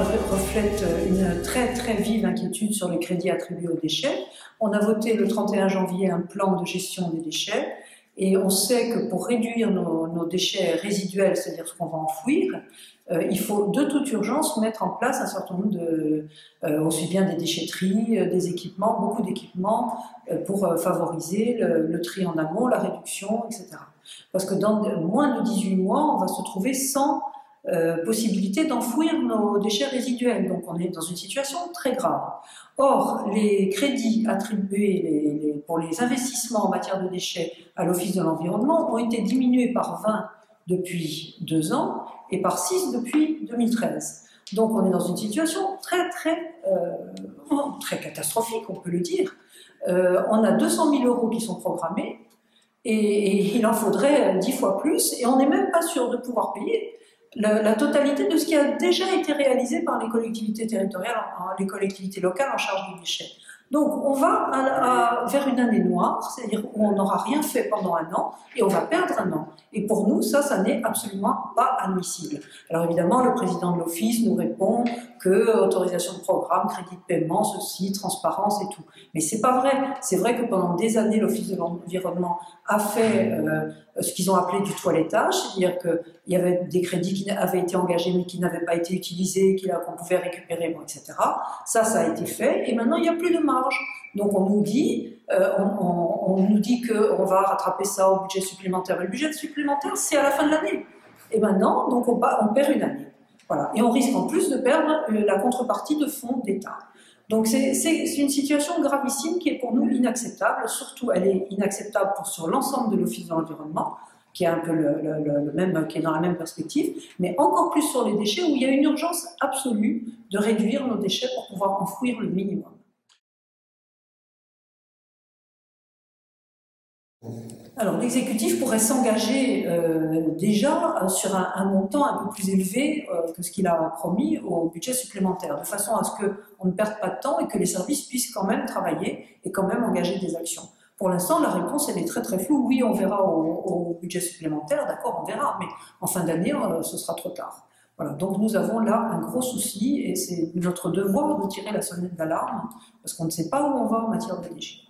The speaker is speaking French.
reflète une très vive inquiétude sur les crédits attribués aux déchets. On a voté le 31 janvier un plan de gestion des déchets et on sait que pour réduire nos déchets résiduels, c'est-à-dire ce qu'on va enfouir, il faut de toute urgence mettre en place un certain nombre aussi bien des déchetteries, des équipements, beaucoup d'équipements pour favoriser le tri en amont, la réduction, etc. Parce que dans moins de 18 mois, on va se trouver sans possibilité d'enfouir nos déchets résiduels. Donc on est dans une situation très grave. Or, les crédits attribués pour les investissements en matière de déchets à l'Office de l'environnement ont été diminués par 20 depuis 2 ans et par 6 depuis 2013. Donc on est dans une situation très catastrophique, on peut le dire. On a 200 000 € qui sont programmés et il en faudrait 10 fois plus et on n'est même pas sûr de pouvoir payer la totalité de ce qui a déjà été réalisé par les collectivités territoriales, les collectivités locales en charge des déchets. Donc on va vers une année noire, c'est-à-dire où on n'aura rien fait pendant 1 an et on va perdre 1 an. Et pour nous, ça n'est absolument pas admissible. Alors évidemment, le président de l'Office nous répond que autorisation de programme, crédit de paiement, ceci, transparence et tout. Mais c'est pas vrai. C'est vrai que pendant des années, l'Office de l'environnement a fait ce qu'ils ont appelé du toilettage, c'est-à-dire qu'il y avait des crédits qui avaient été engagés mais qui n'avaient pas été utilisés, qu'on pouvait récupérer, bon, etc. Ça a été fait et maintenant il n'y a plus de marge. Donc on nous dit qu'on va rattraper ça au budget supplémentaire. Et le budget supplémentaire, c'est à la fin de l'année. Et maintenant, donc on perd une année. Voilà. Et on risque en plus de perdre la contrepartie de fonds d'État. Donc c'est une situation gravissime qui est pour nous inacceptable. Surtout, elle est inacceptable sur l'ensemble de l'Office de l'environnement, qui est un peu qui est dans la même perspective, mais encore plus sur les déchets où il y a une urgence absolue de réduire nos déchets pour pouvoir enfouir le minimum. Alors l'exécutif pourrait s'engager déjà sur un montant un peu plus élevé que ce qu'il a promis au budget supplémentaire, de façon à ce qu'on ne perde pas de temps et que les services puissent quand même travailler et quand même engager des actions. Pour l'instant, la réponse elle est très floue. Oui, on verra au budget supplémentaire, d'accord, on verra, mais en fin d'année, ce sera trop tard. Voilà, donc nous avons là un gros souci et c'est notre devoir de tirer la sonnette d'alarme parce qu'on ne sait pas où on va en matière de déchets.